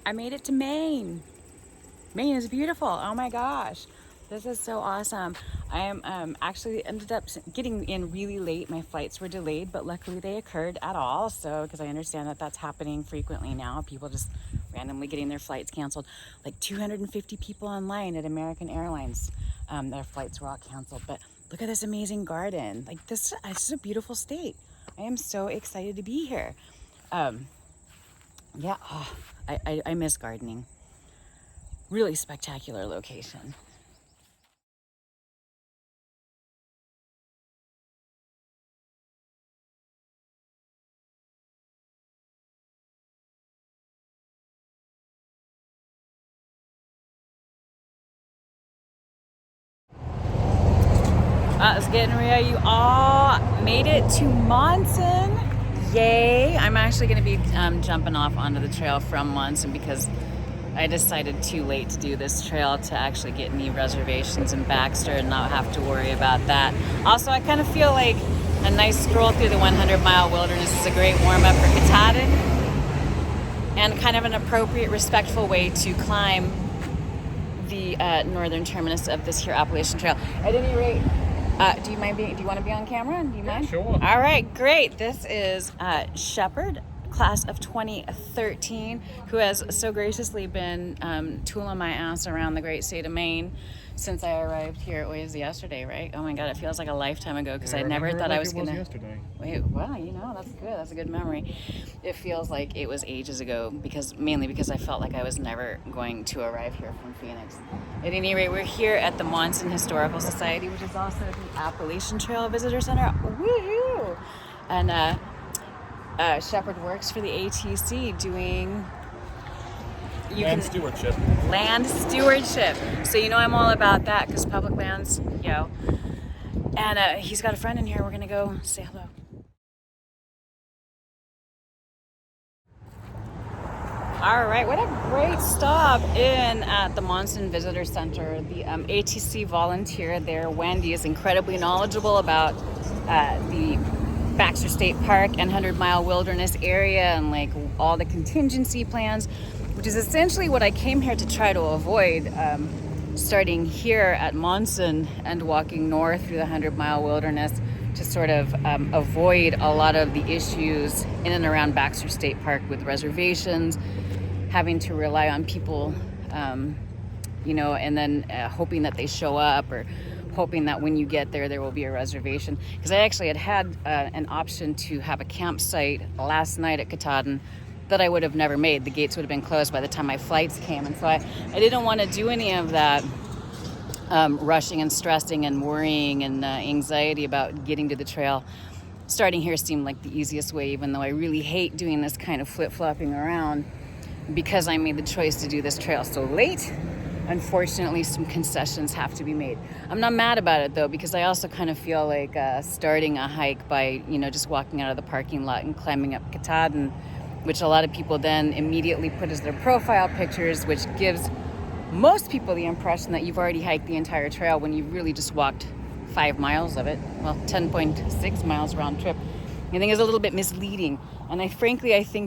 I made it to Maine. Maine is beautiful. Oh my gosh. This is so awesome. I am actually ended up getting in really late. My flights were delayed, but luckily they occurred at all. So, because I understand that that's happening frequently now, people just randomly getting their flights canceled. Like 250 people online at American Airlines, their flights were all canceled. But look at this amazing garden. Like this is a beautiful state. I am so excited to be here. Yeah, oh, I miss gardening. Really spectacular location. It's getting real. You all made it to Monson. Yay. I'm actually going to be jumping off onto the trail from Monson because I decided too late to do this trail to actually get any reservations in Baxter and not have to worry about that. Also, I kind of feel like a nice stroll through the 100-mile wilderness is a great warm-up for Katahdin and kind of an appropriate, respectful way to climb the northern terminus of this here Appalachian Trail. At any rate, do you want to be on camera? Do you mind? Sure. All right, great. This is Shepard, class of 2013, who has so graciously been tooling my ass around the great state of Maine since I arrived here. It was yesterday, right? Oh my God, it feels like a lifetime ago because I never thought I was gonna. Yesterday. Wait, well, that's good. That's a good memory. It feels like it was ages ago mainly because I felt like I was never going to arrive here from Phoenix. At any rate, we're here at the Monson Historical Society, which is also the Appalachian Trail Visitor Center. Woohoo! And Shepard works for the ATC doing Stewardship. Land stewardship. So I'm all about that because public lands, And he's got a friend in here. We're gonna go say hello. All right, what a great stop in at the Monson Visitor Center. The ATC volunteer there, Wendy, is incredibly knowledgeable about the Baxter State Park and 100-mile wilderness area and like all the contingency plans, which is essentially what I came here to try to avoid, starting here at Monson and walking north through the 100-mile wilderness to sort of avoid a lot of the issues in and around Baxter State Park with reservations, having to rely on people, and then hoping that they show up or hoping that when you get there, there will be a reservation. Because I actually had an option to have a campsite last night at Katahdin that I would have never made. The gates would have been closed by the time my flights came. And so I didn't want to do any of that rushing and stressing and worrying and anxiety about getting to the trail. Starting here seemed like the easiest way, even though I really hate doing this kind of flip-flopping around because I made the choice to do this trail so late. Unfortunately, some concessions have to be made. I'm not mad about it though, because I also kind of feel like starting a hike by, just walking out of the parking lot and climbing up Katahdin, which a lot of people then immediately put as their profile pictures, which gives most people the impression that you've already hiked the entire trail when you really just walked 5 miles of it. Well, 10.6 miles round trip. I think is a little bit misleading. And I think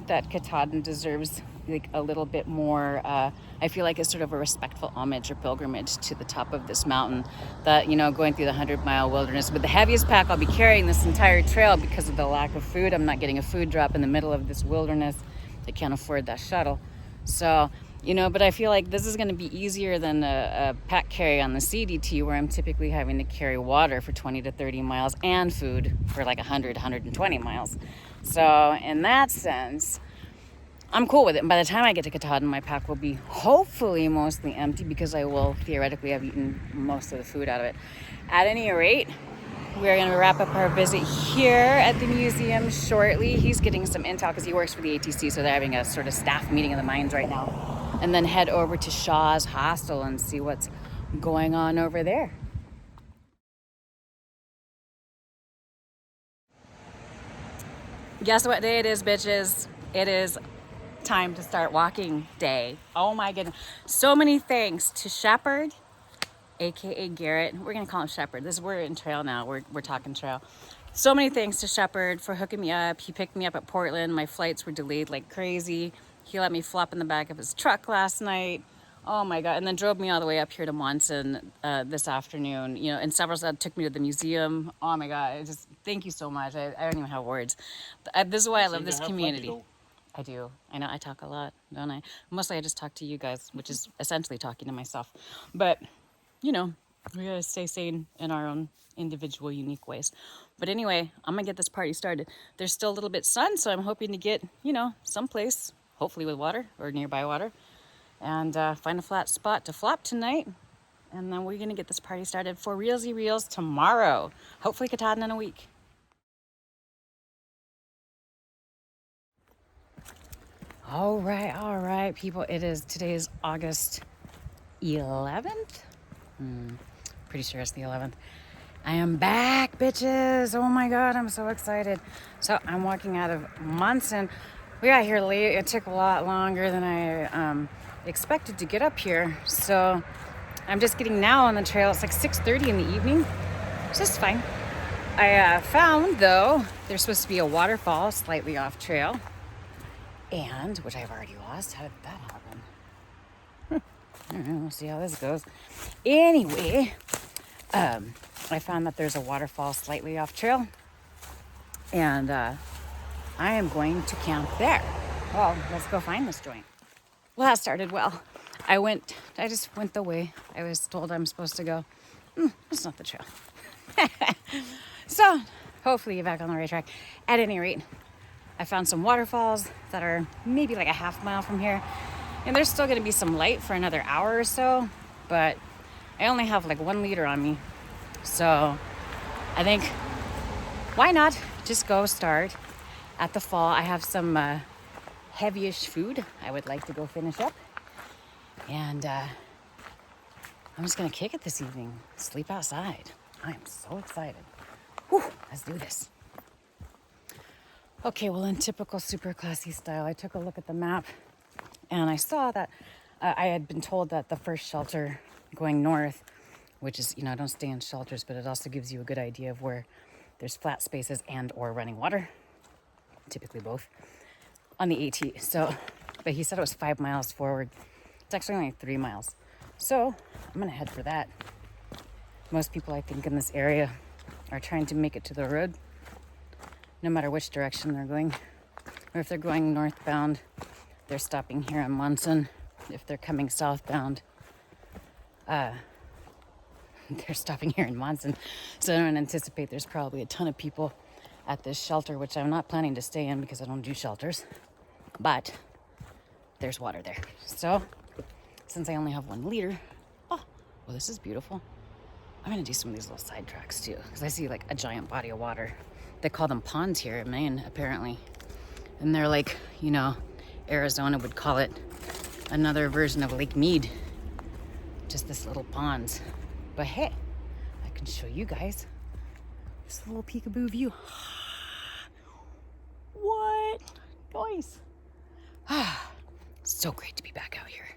that Katahdin deserves like a little bit more, I feel like it's sort of a respectful homage or pilgrimage to the top of this mountain that, going through the 100-mile wilderness with the heaviest pack I'll be carrying this entire trail because of the lack of food. I'm not getting a food drop in the middle of this wilderness. I can't afford that shuttle. So, but I feel like this is going to be easier than a pack carry on the CDT where I'm typically having to carry water for 20 to 30 miles and food for like 100, 120 miles. So in that sense, I'm cool with it. And by the time I get to Katahdin, my pack will be hopefully mostly empty because I will theoretically have eaten most of the food out of it. At any rate, we're going to wrap up our visit here at the museum shortly. He's getting some intel because he works for the ATC, so they're having a sort of staff meeting of the mines right now. And then head over to Shaw's Hostel and see what's going on over there. Guess what day it is, bitches? It is time to start walking day. Oh my goodness. So many thanks to Shepard, aka Garrett. We're gonna call him Shepard. We're in trail now. We're talking trail. So many thanks to Shepard for hooking me up. He picked me up at Portland. My flights were delayed like crazy. He let me flop in the back of his truck last night. Oh my God. And then drove me all the way up here to Monson this afternoon, you know, and several took me to the museum. Oh my God. Thank you so much. I don't even have words. This is why I love this community. I do. I know I talk a lot, don't I? Mostly I just talk to you guys, which is essentially talking to myself. But, you know, we gotta stay sane in our own individual, unique ways. But anyway, I'm gonna get this party started. There's still a little bit sun, so I'm hoping to get, you know, someplace, hopefully with water or nearby water, and find a flat spot to flop tonight. And then we're gonna get this party started for Realsy Reels tomorrow. Hopefully Katahdin in a week. All right, people. Today is August 11th. Pretty sure it's the 11th. I am back, bitches. Oh my God, I'm so excited. So I'm walking out of Monson. We got here late. It took a lot longer than I expected to get up here. So I'm just getting now on the trail. It's like 6:30 in the evening. It's just fine. I found, though, there's supposed to be a waterfall slightly off trail. And, which I've already lost. How did that happen? I don't know. We'll see how this goes. Anyway, I found that there's a waterfall slightly off trail. And I am going to camp there. Well, let's go find this joint. Well, that started well. I just went the way I was told I'm supposed to go. It's not the trail. So, hopefully you're back on the right track. At any rate, I found some waterfalls that are maybe like a half mile from here. And there's still going to be some light for another hour or so. But I only have like 1 liter on me. So I think, why not just go start at the fall? I have some heavyish food I would like to go finish up. And I'm just going to kick it this evening. Sleep outside. I am so excited. Whew, let's do this. Okay, well, in typical super classy style, I took a look at the map and I saw that I had been told that the first shelter going north, which is, you know, don't stay in shelters, but it also gives you a good idea of where there's flat spaces and or running water, typically both, on the AT. So, but he said it was 5 miles forward. It's actually only 3 miles. So I'm gonna head for that. Most people, I think, in this area are trying to make it to the road, no matter which direction they're going. Or if they're going northbound, they're stopping here in Monson. If they're coming southbound, they're stopping here in Monson. So I don't anticipate there's probably a ton of people at this shelter, which I'm not planning to stay in because I don't do shelters. But there's water there. So since I only have 1 liter, well, this is beautiful. I'm gonna do some of these little side tracks too, because I see like a giant body of water. They call them ponds here in Maine, apparently. And they're like, you know, Arizona would call it another version of Lake Mead. Just this little ponds. But hey, I can show you guys this little peekaboo view. What? Nice. So great to be back out here.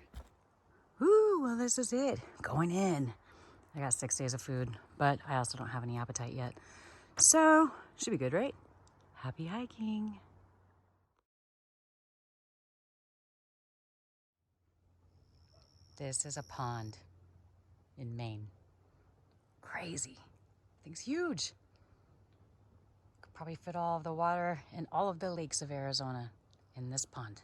Ooh, well, this is it. Going in. I got 6 days of food, but I also don't have any appetite yet. So, should be good, right? Happy hiking. This is a pond in Maine. Crazy. Thing's huge. Could probably fit all of the water in all of the lakes of Arizona in this pond.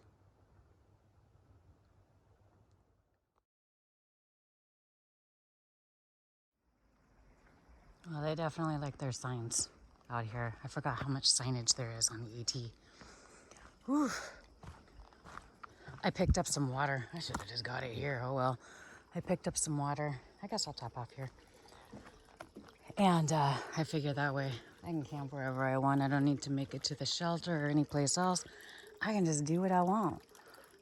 Well, they definitely like their signs out here. I forgot how much signage there is on the AT. Whew. I picked up some water. I should have just got it here. Oh well. I picked up some water. I guess I'll top off here. And I figure that way I can camp wherever I want. I don't need to make it to the shelter or any place else. I can just do what I want.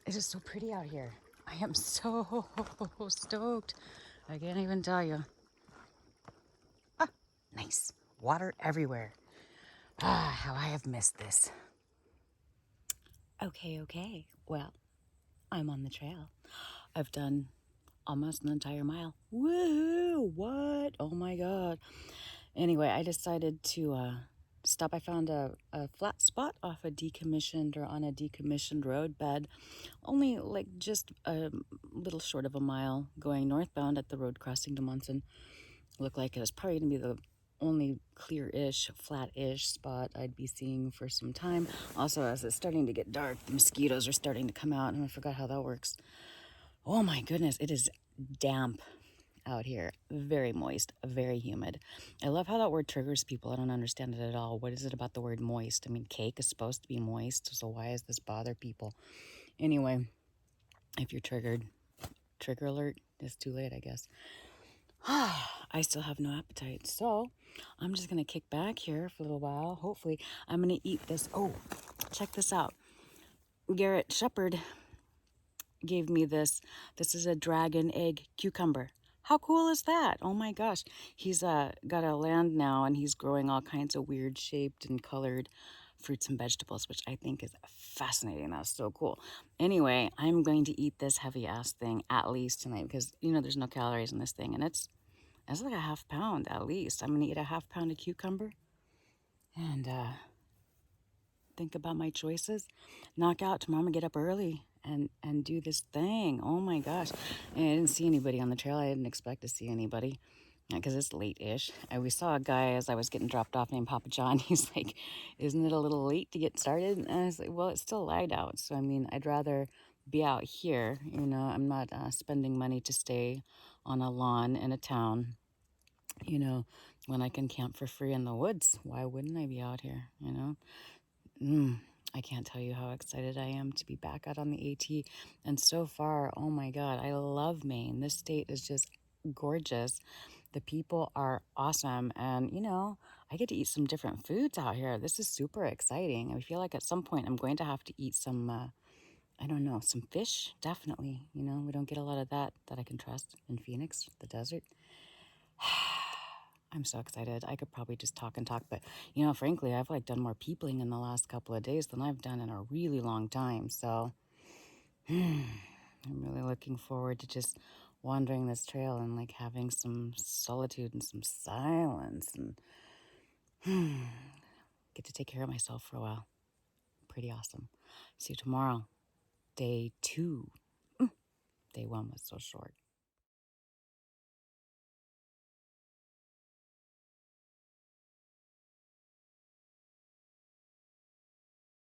It's just so pretty out here. I am so stoked. I can't even tell you. Nice. Water everywhere. How I have missed this. Okay. Well, I'm on the trail. I've done almost an entire mile. Woohoo! What? Oh my God. Anyway, I decided to stop. I found a flat spot off a decommissioned or on a decommissioned road bed, only like just a little short of a mile going northbound at the road crossing to Monson. Looked like it was probably going to be the only clear-ish, flat-ish spot I'd be seeing for some time. Also, as it's starting to get dark, the mosquitoes are starting to come out, and I forgot how that works. Oh my goodness, it is damp out here. Very moist, very humid. I love how that word triggers people. I don't understand it at all. What is it about the word moist? I mean, cake is supposed to be moist, so why does this bother people? Anyway, if you're triggered, trigger alert. It's too late, I guess. I still have no appetite, so I'm just gonna kick back here for a little while. Hopefully, I'm gonna eat this. Oh, check this out. Garrett Shepard gave me this. This is a dragon egg cucumber. How cool is that? Oh my gosh. He's got a land now, and he's growing all kinds of weird shaped and colored fruits and vegetables, which I think is fascinating. That's so cool. Anyway, I'm going to eat this heavy ass thing at least tonight because, you know, there's no calories in this thing, and it's like a half pound at least. I'm going to eat a half pound of cucumber and think about my choices. Knock out tomorrow. I'm going to get up early and do this thing. Oh my gosh. And I didn't see anybody on the trail. I didn't expect to see anybody because it's late-ish. We saw a guy as I was getting dropped off named Papa John. He's like, isn't it a little late to get started? And I was like, well, it's still light out. So, I mean, I'd rather be out here. You know, I'm not spending money to stay on a lawn in a town, you know, when I can camp for free in the woods. Why wouldn't I be out here, you know? I can't tell you how excited I am to be back out on the AT. And so far, oh my God, I love Maine. This state is just gorgeous. The people are awesome. And, you know, I get to eat some different foods out here. This is super exciting. I feel like at some point I'm going to have to eat some, I don't know, some fish. Definitely. You know, we don't get a lot of that I can trust in Phoenix, the desert. I'm so excited. I could probably just talk and talk, but you know, frankly, I've like done more peopling in the last couple of days than I've done in a really long time. So I'm really looking forward to just wandering this trail and like having some solitude and some silence and get to take care of myself for a while. Pretty awesome. See you tomorrow. Day 2. Day 1 was so short.